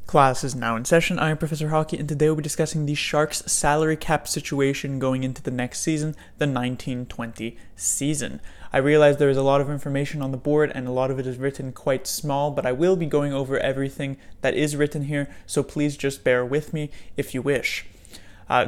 Class is now in session. I am Professor Hockey, and today we'll be discussing the Sharks' salary cap situation going into the next season, the 1920 season. I realize there is a lot of information on the board, and a lot of it is written quite small, but I will be going over everything that is written here, so please just bear with me if you wish.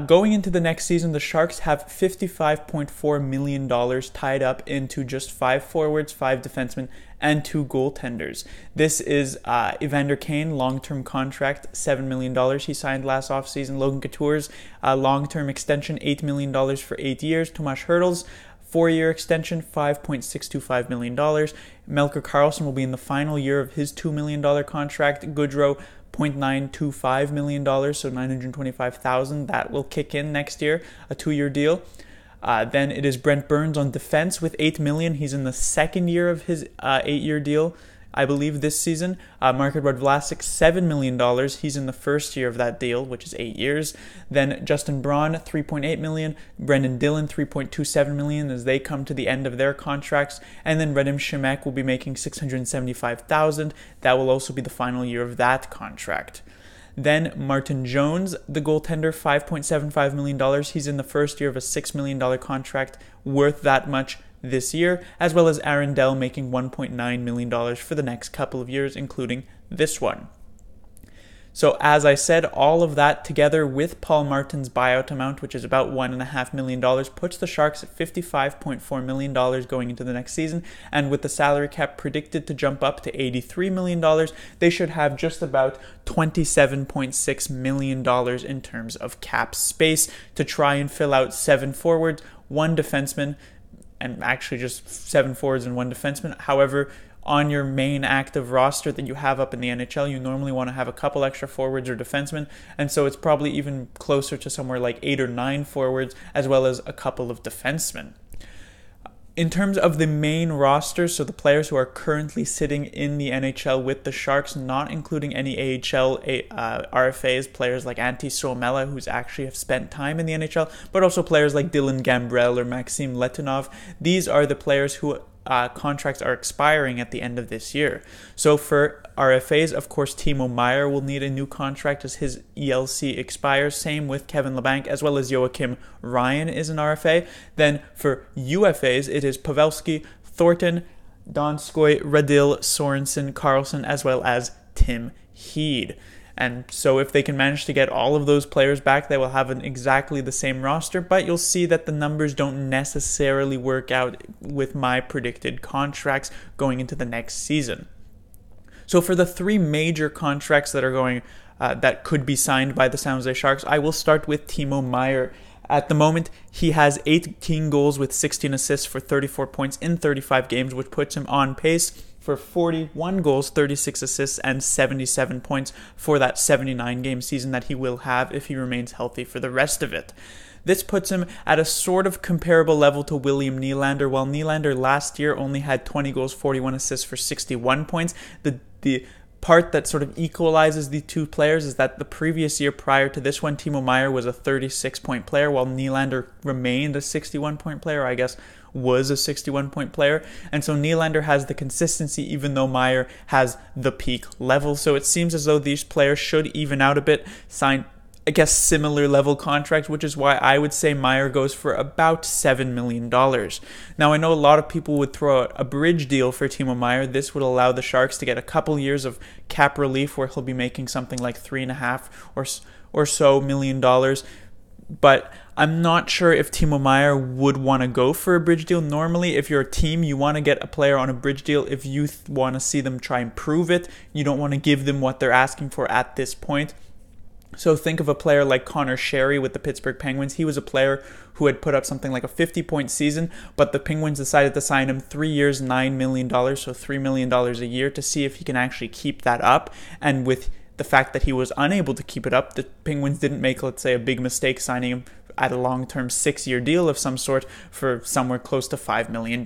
Going into the next season, the Sharks have $55.4 million tied up into just 5 forwards, 5 defensemen, and 2 goaltenders. This is Evander Kane, long-term contract, $7 million he signed last offseason. Logan Couture's long-term extension, $8 million for 8 years. Tomas Hertl's 4-year extension, $5.625 million. Melker Karlsson will be in the final year of his $2 million contract. Goodrow, $0.925 million, so $925,000. That will kick in next year, a 2-year deal. Then it is Brent Burns on defense with $8 million. He's in the second year of his 8-year deal, I believe, this season. Mark-Edouard Vlasic, $7 million. He's in the first year of that deal, which is 8 years. Then Justin Braun, $3.8 million. Brendan Dillon, $3.27 million as they come to the end of their contracts. And then Radim Shemek will be making $675,000. That will also be the final year of that contract. Then Martin Jones, the goaltender, $5.75 million. He's in the first year of a $6 million contract worth that much this year, as well as Aaron Dell making $1.9 million for the next couple of years, including this one. So as I said, all of that together with Paul Martin's buyout amount, which is about $1.5 million, puts the Sharks at $55.4 million going into the next season. And with the salary cap predicted to jump up to $83 million, they should have just about $27.6 million in terms of cap space to try and fill out 7 forwards, 1 defenseman, and actually just 7 forwards and 1 defenseman. However, on your main active roster that you have up in the NHL, you normally want to have a couple extra forwards or defensemen, and so it's probably even closer to somewhere like 8 or 9 forwards, as well as a couple of defensemen. In terms of the main roster, so the players who are currently sitting in the NHL with the Sharks, not including any AHL RFAs, players like Antti Suomela, who's actually have spent time in the NHL, but also players like Dylan Gambrell or Maxim Letunov. These are the players who contracts are expiring at the end of this year. So for RFAs, of course, Timo Meier will need a new contract as his ELC expires. Same with Kevin Labanc, as well as Joakim Ryan is an RFA. Then for UFAs, it is Pavelski, Thornton, Donskoy, Radil, Sorenson, Karlsson, as well as Tim Heed. And so if they can manage to get all of those players back, they will have exactly the same roster, but you'll see that the numbers don't necessarily work out with my predicted contracts going into the next season. So for the 3 major contracts that are going, that could be signed by the San Jose Sharks, I will start with Timo Meier. At the moment, he has 18 goals with 16 assists for 34 points in 35 games, which puts him on pace for 41 goals, 36 assists, and 77 points for that 79-game season that he will have if he remains healthy for the rest of it. This puts him at a sort of comparable level to William Nylander. While Nylander last year only had 20 goals, 41 assists for 61 points, the part that sort of equalizes the 2 players is that the previous year prior to this one, Timo Meier was a 36-point player, while Nylander remained a 61-point player, I guess was a 61-point player. And so Nylander has the consistency, even though Meier has the peak level. So it seems as though these players should even out a bit, sign, I guess, similar level contracts, which is why I would say Meier goes for about $7 million. Now, I know a lot of people would throw out a bridge deal for Timo Meier. This would allow the Sharks to get a couple years of cap relief where he'll be making something like $3.5 or so million. But I'm not sure if Timo Meier would want to go for a bridge deal. Normally, if you're a team, you want to get a player on a bridge deal if you want to see them try and prove it. You don't want to give them what they're asking for at this point. So think of a player like Connor Sherry with the Pittsburgh Penguins. He was a player who had put up something like a 50-point season, but the Penguins decided to sign him 3 years, $9 million, so $3 million a year to see if he can actually keep that up. And with the fact that he was unable to keep it up, the Penguins didn't make, let's say, a big mistake signing him at a long-term 6-year deal of some sort for somewhere close to $5 million.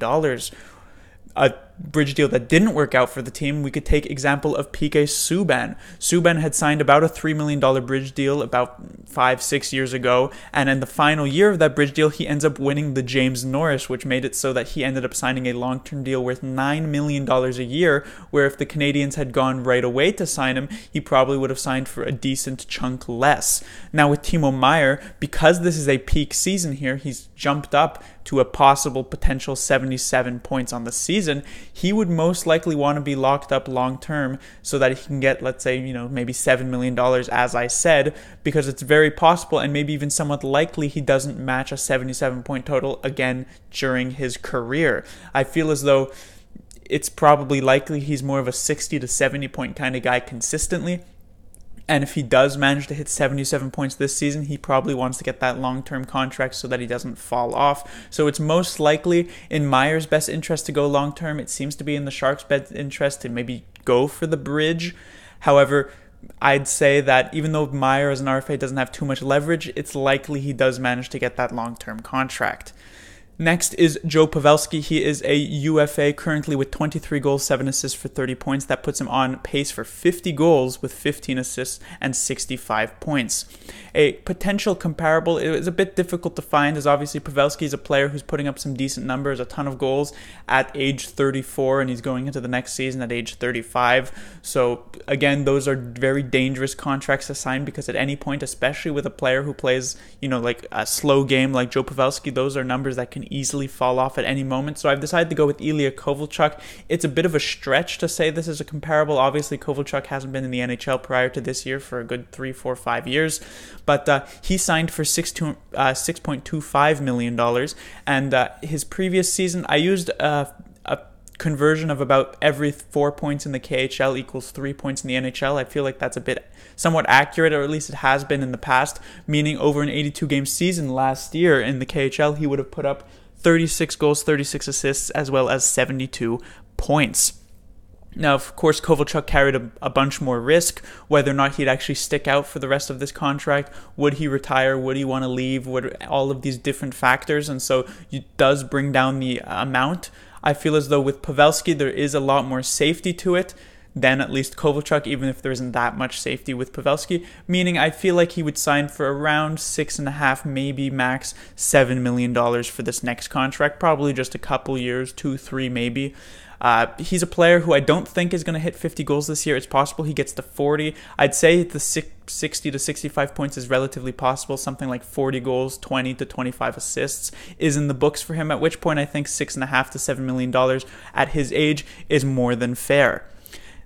A bridge deal that didn't work out for the team, we could take example of PK Subban. Subban had signed about a $3 million bridge deal about 5-6 years ago, and in the final year of that bridge deal, he ends up winning the James Norris, which made it so that he ended up signing a long-term deal worth $9 million a year, where if the Canadiens had gone right away to sign him, he probably would have signed for a decent chunk less. Now with Timo Meier, because this is a peak season here, he's jumped up to a possible potential 77 points on the season. He would most likely want to be locked up long term so that he can get, let's say, maybe $7 million, as I said, because it's very possible and maybe even somewhat likely he doesn't match a 77 point total again during his career. I feel as though it's probably likely he's more of a 60 to 70 point kind of guy consistently. And if he does manage to hit 77 points this season, he probably wants to get that long-term contract so that he doesn't fall off. So it's most likely in Meier's best interest to go long-term. It seems to be in the Sharks' best interest to maybe go for the bridge. However, I'd say that even though Meier as an RFA doesn't have too much leverage, it's likely he does manage to get that long-term contract. Next is Joe Pavelski. He is a UFA currently with 23 goals, 7 assists for 30 points. That puts him on pace for 50 goals with 15 assists and 65 points. A potential comparable, it was a bit difficult to find, as obviously Pavelski is a player who's putting up some decent numbers, a ton of goals at age 34, and he's going into the next season at age 35. So again, those are very dangerous contracts to sign because at any point, especially with a player who plays, like a slow game like Joe Pavelski, those are numbers that can easily fall off at any moment. So I've decided to go with Ilya Kovalchuk. It's a bit of a stretch to say this is a comparable. Obviously, Kovalchuk hasn't been in the NHL prior to this year for a good 3, 4, 5 years, but he signed for $6.25 million, and his previous season, I used a conversion of about every 4 points in the KHL equals 3 points in the NHL. I feel like that's a bit somewhat accurate, or at least it has been in the past, meaning over an 82-game season last year in the KHL, he would have put up 36 goals, 36 assists, as well as 72 points. Now, of course, Kovalchuk carried a bunch more risk, whether or not he'd actually stick out for the rest of this contract. Would he retire? Would he want to leave? All of these different factors, and so it does bring down the amount. I feel as though with Pavelski, there is a lot more safety to it than at least Kovalchuk, even if there isn't that much safety with Pavelski, meaning I feel like he would sign for around 6.5, maybe max $7 million for this next contract, probably just a couple years, 2, 3 maybe. He's a player who I don't think is going to hit 50 goals this year. It's possible he gets to 40. I'd say the 60 to 65 points is relatively possible. Something like 40 goals, 20 to 25 assists is in the books for him, at which point I think $6.5 to $7 million at his age is more than fair.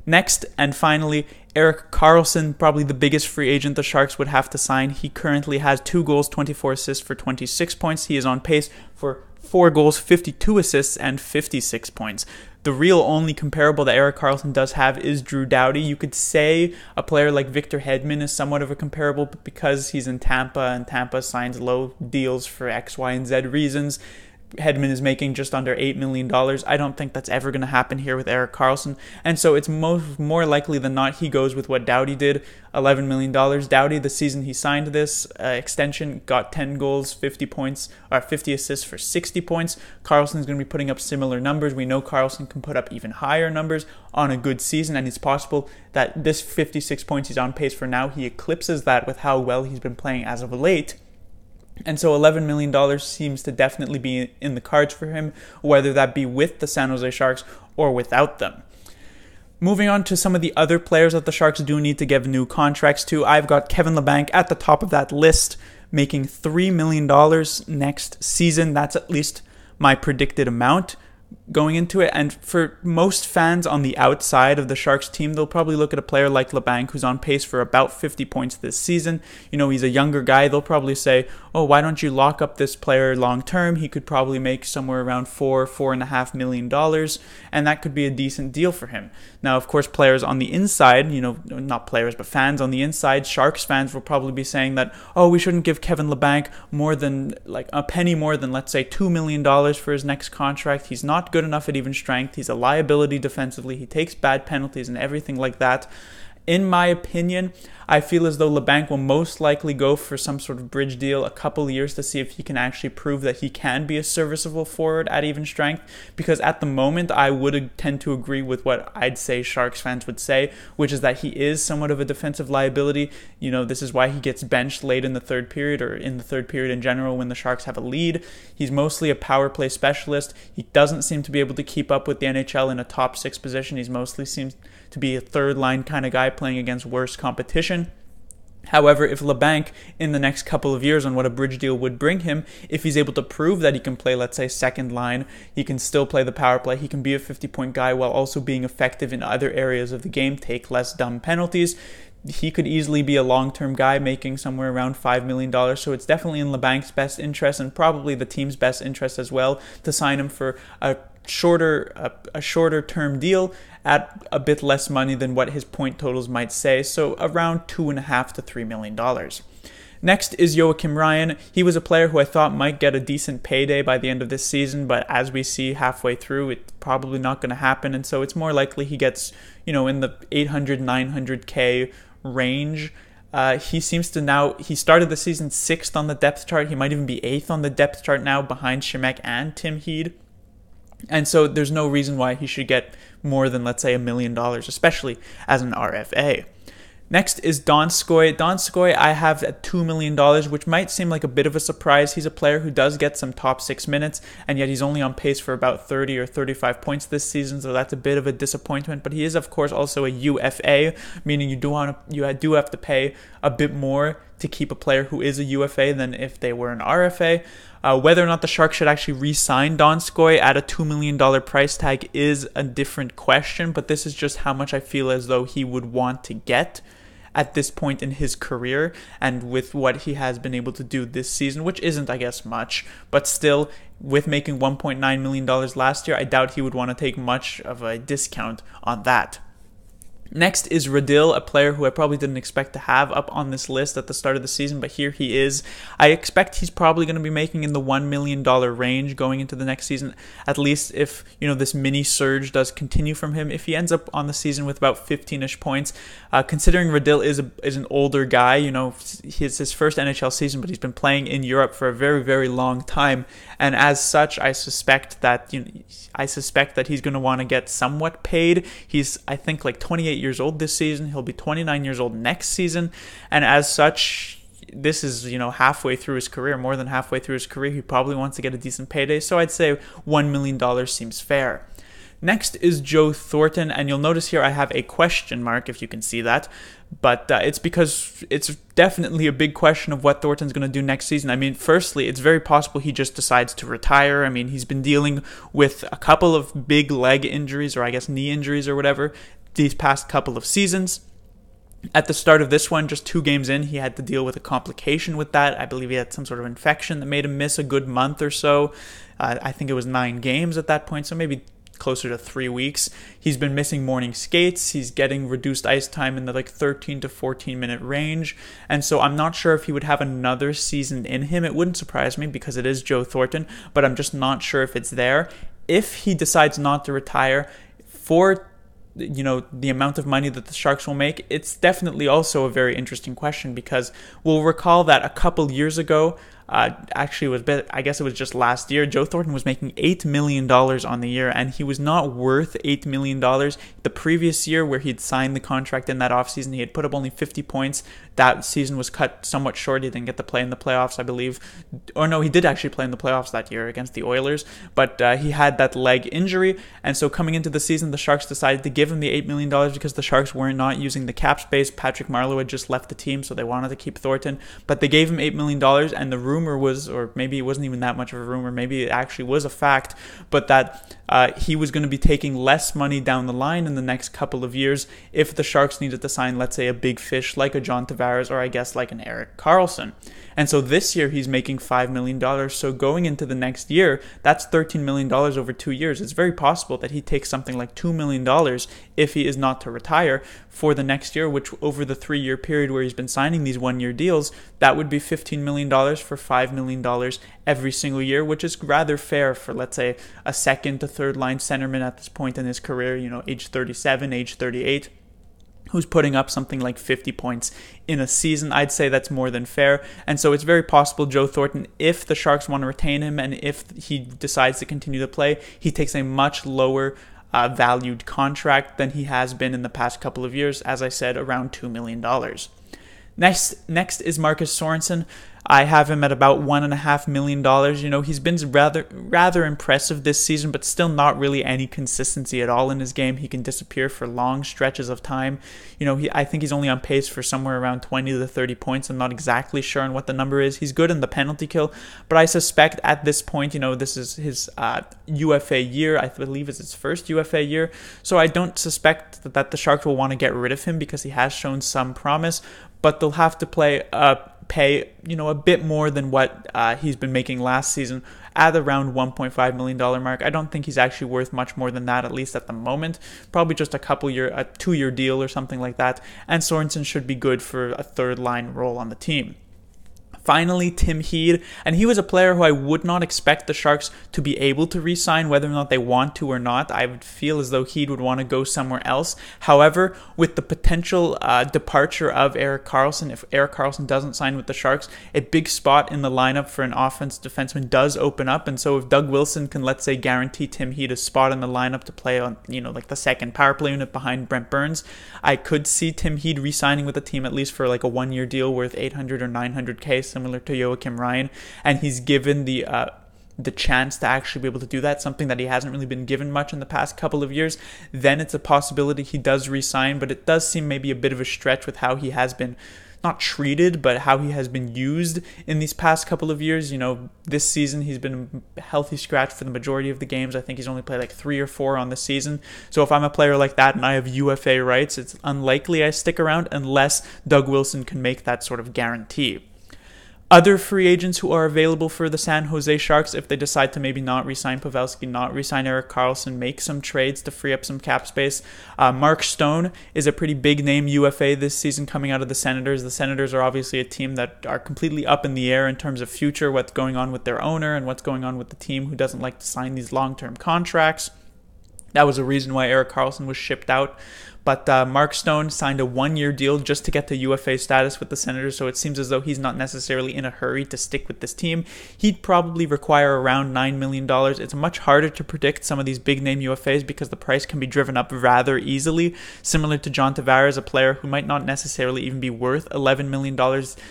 Next, and finally, Erik Karlsson, probably the biggest free agent the Sharks would have to sign. He currently has 2 goals, 24 assists for 26 points. He is on pace for 4 goals, 52 assists, and 56 points. The real only comparable that Erik Karlsson does have is Drew Doughty. You could say a player like Victor Hedman is somewhat of a comparable, but because he's in Tampa and Tampa signs low deals for X, Y, and Z reasons, Hedman is making just under $8 million. I don't think that's ever going to happen here with Erik Karlsson. And so it's more likely than not he goes with what Doughty did, $11 million. Doughty, the season he signed this extension, got 10 goals, 50 points, or 50 assists for 60 points. Karlsson's going to be putting up similar numbers. We know Karlsson can put up even higher numbers on a good season, and it's possible that this 56 points he's on pace for now, he eclipses that with how well he's been playing as of late. And so $11 million seems to definitely be in the cards for him, whether that be with the San Jose Sharks or without them. Moving on to some of the other players that the Sharks do need to give new contracts to, I've got Kevin Labanc at the top of that list, making $3 million next season. That's at least my predicted amount going into it. And for most fans on the outside of the Sharks team, they'll probably look at a player like Labanc, who's on pace for about 50 points this season. He's a younger guy. They'll probably say, oh, why don't you lock up this player long term? He could probably make somewhere around $4.5 million, and that could be a decent deal for him. Now, of course, players on the inside, not players, but fans on the inside, Sharks fans will probably be saying that, oh, we shouldn't give Kevin Labanc more than like a penny more than, let's say, $2 million for his next contract. He's not good enough at even strength. He's a liability defensively. He takes bad penalties and everything like that. In my opinion, I feel as though Labanc will most likely go for some sort of bridge deal a couple years to see if he can actually prove that he can be a serviceable forward at even strength, because at the moment I would tend to agree with what I'd say Sharks fans would say, which is that he is somewhat of a defensive liability. This is why he gets benched late in the third period, or in the third period in general when the Sharks have a lead. He's mostly a power play specialist. He doesn't seem to be able to keep up with the NHL in a top 6 position. He's mostly seems to be a third line kind of guy playing against worse competition. However, if Labanc, in the next couple of years on what a bridge deal would bring him, if he's able to prove that he can play, let's say, second line, he can still play the power play, he can be a 50-point guy while also being effective in other areas of the game, take less dumb penalties, he could easily be a long-term guy making somewhere around $5 million. So it's definitely in Labanc's best interest, and probably the team's best interest as well, to sign him for a shorter term deal at a bit less money than what his point totals might say, so around $2.5 to $3 million. Next is Joakim Ryan. He was a player who I thought might get a decent payday by the end of this season, but as we see halfway through, it's probably not going to happen, and so it's more likely he gets, in the 800, 900K range. He started the season 6th on the depth chart. He might even be 8th on the depth chart now, behind Shemek and Tim Heed. And so there's no reason why he should get more than, let's say, $1 million, especially as an RFA. Next is Donskoy. Donskoy I have at $2 million, which might seem like a bit of a surprise. He's a player who does get some top 6 minutes, and yet he's only on pace for about 30 or 35 points this season, so that's a bit of a disappointment. But he is, of course, also a UFA, meaning you do have to pay a bit more to keep a player who is a UFA than if they were an RFA. Whether or not the Sharks should actually re-sign Donskoy at a $2 million price tag is a different question, but this is just how much I feel as though he would want to get at this point in his career, and with what he has been able to do this season, which isn't, I guess, much, but still, with making $1.9 million last year, I doubt he would want to take much of a discount on that. Next is Radil, a player who I probably didn't expect to have up on this list at the start of the season, but here he is. I expect he's probably going to be making in the $1 million range going into the next season, at least if, this mini surge does continue from him. If he ends up on the season with about 15-ish points, considering Radil is an older guy, it's his first NHL season, but he's been playing in Europe for a very, very long time, and as such, I suspect that he's going to want to get somewhat paid. He's, I think, like 28 years old this season. He'll be 29 years old next season, and as such, this is halfway through his career, more than halfway through his career. He probably wants to get a decent payday, so I'd say $1 million seems fair. Next is Joe Thornton, and you'll notice here I have a question mark, if you can see that, but it's because it's definitely a big question of what Thornton's going to do next season. I mean, firstly, it's very possible he just decides to retire. I mean, he's been dealing with a couple of big leg injuries, or I guess knee injuries or whatever, these past couple of seasons. At the start of this one, just 2 games in, he had to deal with a complication with that. I believe he had some sort of infection that made him miss a good month or so. I think it was 9 games at that point, so maybe closer to 3 weeks. He's been missing morning skates. He's getting reduced ice time in the 13 to 14 minute range. And so I'm not sure if he would have another season in him. It wouldn't surprise me because it is Joe Thornton, but I'm just not sure if it's there. If he decides not to retire, for the amount of money that the Sharks will make, it's definitely also a very interesting question, because we'll recall that a couple years ago, I guess it was just last year, Joe Thornton was making $8 million on the year, and he was not worth $8 million. The previous year, where he'd signed the contract in that offseason, he had put up only 50 points. That season was cut somewhat short. He didn't get to play in the playoffs, I believe. Or no, he did actually play in the playoffs that year against the Oilers, but he had that leg injury, and so coming into the season, the Sharks decided to give him the $8 million because the Sharks were not using the cap space. Patrick Marleau had just left the team, so they wanted to keep Thornton, but they gave him $8 million, and the rumor was, or maybe it wasn't even that much of a rumor, maybe it actually was a fact, but that he was going to be taking less money down the line in the next couple of years if the Sharks needed to sign, let's say, a big fish like a John Tavares, or I guess like an Erik Karlsson. And so this year he's making $5 million. So going into the next year, that's $13 million over 2 years. It's very possible that he takes something like $2 million if he is not to retire for the next year, which over the 3-year period where he's been signing these 1-year deals, that would be $15 million for $5 million every single year, which is rather fair for, let's say, a second to third line centerman at this point in his career, age 37, age 38. who's putting up something like 50 points in a season. I'd say that's more than fair. And so it's very possible Joe Thornton, if the Sharks want to retain him and if he decides to continue to play, he takes a much lower valued contract than he has been in the past couple of years. As I said, around $2 million. Next is Marcus Sorenson. I have him at about $1.5 million. You know, he's been rather impressive this season, but still not really any consistency at all in his game. He can disappear for long stretches of time. You know, I think he's only on pace for somewhere around 20 to 30 points. I'm not exactly sure on what the number is. He's good in the penalty kill, but I suspect at this point, you know, this is his UFA year. I believe it's his first UFA year. So I don't suspect that the Sharks will want to get rid of him because he has shown some promise, but they'll have to pay, you know, a bit more than what he's been making last season at around $1.5 million mark. I don't think he's actually worth much more than that, at least at the moment. Probably just a 2-year deal or something like that. And Sorensen should be good for a third line role on the team. Finally, Tim Heed, and he was a player who I would not expect the Sharks to be able to re-sign, whether or not they want to or not. I would feel as though Heed would want to go somewhere else. However, with the potential departure of Erik Karlsson, if Erik Karlsson doesn't sign with the Sharks, a big spot in the lineup for an offensive defenseman does open up. And so if Doug Wilson can, let's say, guarantee Tim Heed a spot in the lineup to play on, you know, like the second power play unit behind Brent Burns, I could see Tim Heed re-signing with the team at least for like a 1-year deal worth $800 or $900K, similar to Joakim Ryan, and he's given the chance to actually be able to do that, something that he hasn't really been given much in the past couple of years. Then it's a possibility he does re-sign, but it does seem maybe a bit of a stretch with how he has been not treated, but how he has been used in these past couple of years. You know, this season he's been a healthy scratch for the majority of the games. I think he's only played like 3 or 4 on the season. So if I'm a player like that and I have UFA rights, it's unlikely I stick around unless Doug Wilson can make that sort of guarantee. Other free agents who are available for the San Jose Sharks, if they decide to maybe not re-sign Pavelski, not re-sign Erik Karlsson, make some trades to free up some cap space. Mark Stone is a pretty big name UFA this season coming out of the Senators. The Senators are obviously a team that are completely up in the air in terms of future, what's going on with their owner and what's going on with the team who doesn't like to sign these long-term contracts. That was a reason why Erik Karlsson was shipped out. But Mark Stone signed a 1-year deal just to get to UFA status with the Senators, so it seems as though he's not necessarily in a hurry to stick with this team. He'd probably require around $9 million. It's much harder to predict some of these big-name UFAs because the price can be driven up rather easily, similar to John Tavares, a player who might not necessarily even be worth $11 million,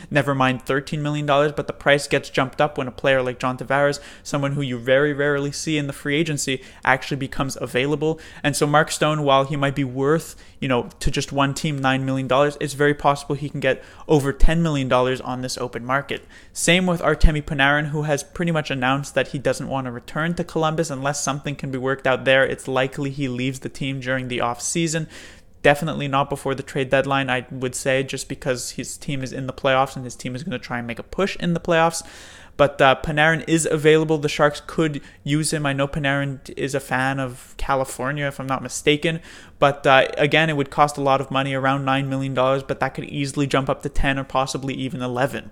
never mind $13 million, but the price gets jumped up when a player like John Tavares, someone who you very rarely see in the free agency, actually becomes available. And so Mark Stone, while he might be worth, you know, to just one team $9 million, it's very possible he can get over $10 million on this open market. Same with Artemi Panarin, who has pretty much announced that he doesn't want to return to Columbus unless something can be worked out there. It's likely he leaves the team during the offseason. Definitely not before the trade deadline, I would say, just because his team is in the playoffs and his team is going to try and make a push in the playoffs. But Panarin is available. The Sharks could use him. I know Panarin is a fan of California, if I'm not mistaken. But again, it would cost a lot of money, around $9 million, but that could easily jump up to 10 or possibly even 11.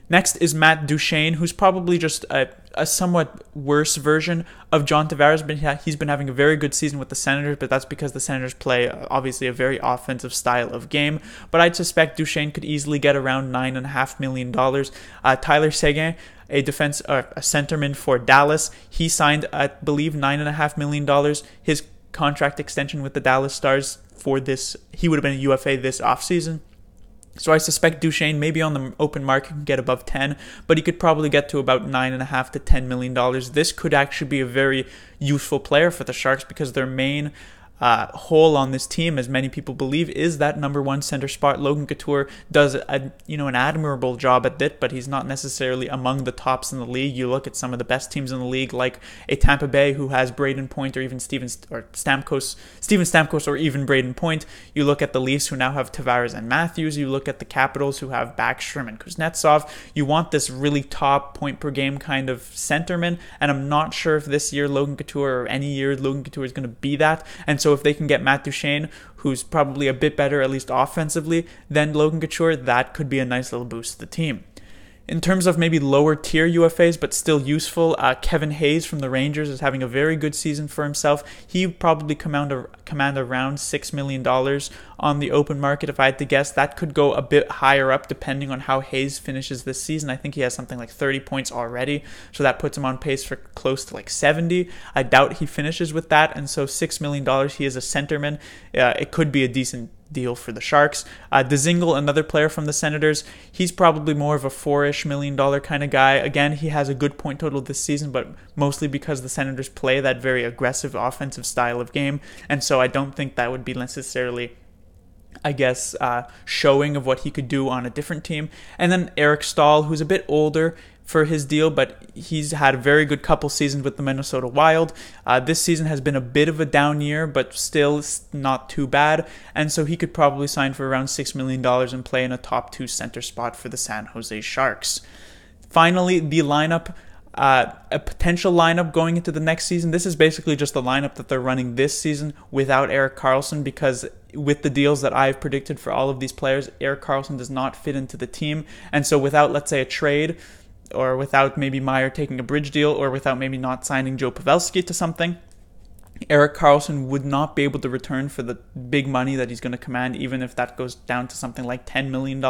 Next is Matt Duchene, who's probably just a somewhat worse version of John Tavares. But he's been having a very good season with the Senators, but that's because the Senators play obviously a very offensive style of game. But I'd suspect Duchene could easily get around $9.5 million. Tyler Seguin, a centerman for Dallas, he signed, I believe, $9.5 million. His contract extension with the Dallas Stars for this, he would have been a UFA this offseason. So I suspect Duchene, maybe on the open market, can get above 10, but he could probably get to about $9.5 to $10 million. This could actually be a very useful player for the Sharks because their main hole on this team, as many people believe, is that number 1 center spot. Logan Couture does an admirable job at it, but he's not necessarily among the tops in the league. You look at some of the best teams in the league, like a Tampa Bay who has Braden Point or even Steven Stamkos or even Braden Point. You look at the Leafs who now have Tavares and Matthews. You look at the Capitals who have Backstrom and Kuznetsov. You want this really top point per game kind of centerman, and I'm not sure if this year Logan Couture or any year Logan Couture is going to be that. And so if they can get Matt Duchene, who's probably a bit better, at least offensively, than Logan Couture, that could be a nice little boost to the team. In terms of maybe lower tier UFAs, but still useful, Kevin Hayes from the Rangers is having a very good season for himself. He would probably command around $6 million on the open market. If I had to guess, that could go a bit higher up depending on how Hayes finishes this season. I think he has something like 30 points already, so that puts him on pace for close to like 70. I doubt he finishes with that, and so $6 million, he is a centerman. It could be a decent deal for the Sharks. Dzingel, another player from the Senators, he's probably more of a $4-ish million kind of guy. Again, he has a good point total this season, but mostly because the Senators play that very aggressive offensive style of game, and so I don't think that would be necessarily, I guess, showing of what he could do on a different team. And then Eric Staal, who's a bit older for his deal, but he's had a very good couple seasons with the Minnesota Wild. This season has been a bit of a down year, but still not too bad, and so he could probably sign for around $6 million and play in a top 2 center spot for the San Jose Sharks. Finally, the lineup. A potential lineup going into the next season. This is basically just the lineup that they're running this season without Erik Karlsson, because with the deals that I've predicted for all of these players, Erik Karlsson does not fit into the team, and so without, let's say, a trade, or without maybe Meier taking a bridge deal, or without maybe not signing Joe Pavelski to something, Erik Karlsson would not be able to return for the big money that he's going to command, even if that goes down to something like $10 million.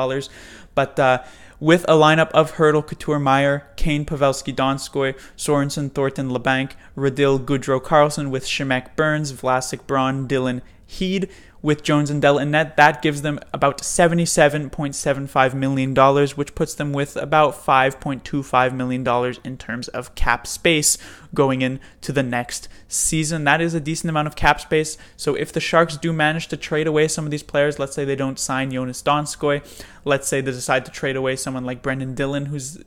But with a lineup of Hertl, Couture, Meier, Kane, Pavelski, Donskoy, Sorenson, Thornton, Labanc, Radil, Goodrow, Karlsson, with Shemek, Burns, Vlasic, Braun, Dillon, Heed, with Jones and Dell in net, that gives them about $77.75 million, which puts them with about $5.25 million in terms of cap space going into the next season. That is a decent amount of cap space. So if the Sharks do manage to trade away some of these players, let's say they don't sign Jonas Donskoy, let's say they decide to trade away someone like Brendan Dillon, whose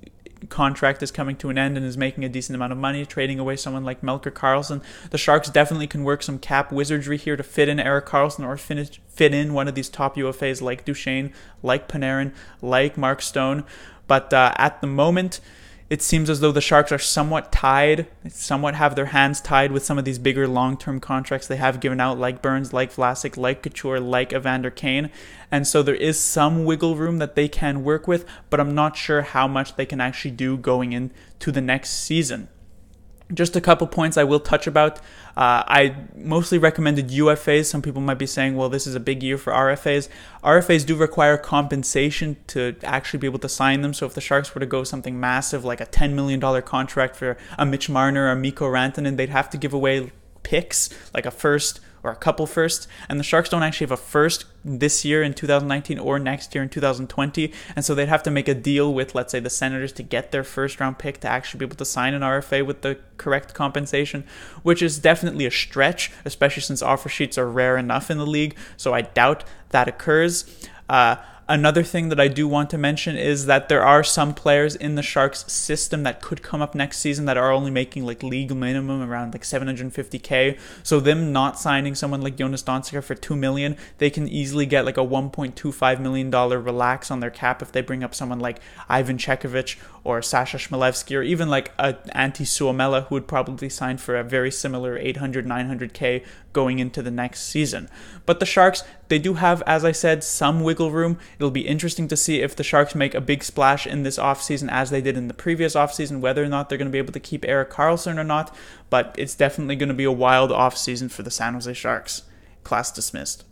contract is coming to an end and is making a decent amount of money, trading away someone like Melker Karlsson, the Sharks definitely can work some cap wizardry here to fit in Erik Karlsson, or fit in one of these top UFAs like Duchene, like Panarin, like Mark Stone. But at the moment, it seems as though the Sharks are somewhat have their hands tied with some of these bigger long-term contracts they have given out, like Burns, like Vlasic, like Couture, like Evander Kane. And so there is some wiggle room that they can work with, but I'm not sure how much they can actually do going into the next season. Just a couple points I will touch about. I mostly recommended UFAs. Some people might be saying, well, this is a big year for RFAs. RFAs do require compensation to actually be able to sign them. So if the Sharks were to go something massive, like a $10 million contract for a Mitch Marner or a Mikko Rantanen, they'd have to give away picks, like a first or a couple firsts, and the Sharks don't actually have a first this year in 2019 or next year in 2020, and so they'd have to make a deal with, let's say, the Senators to get their first round pick to actually be able to sign an RFA with the correct compensation, which is definitely a stretch, especially since offer sheets are rare enough in the league, so I doubt that occurs. Another thing that I do want to mention is that there are some players in the Sharks system that could come up next season that are only making like league minimum around like $750K. So them not signing someone like Jonas Donskoy for $2 million, they can easily get like a $1.25 million relax on their cap if they bring up someone like Ivan Chekovich or Sasha Chmelevski, or even like Antti Suomela, who would probably sign for a very similar 800, 900K going into the next season. But the Sharks, they do have, as I said, some wiggle room. It'll be interesting to see if the Sharks make a big splash in this offseason as they did in the previous offseason, whether or not they're going to be able to keep Erik Karlsson or not, but it's definitely going to be a wild offseason for the San Jose Sharks. Class dismissed.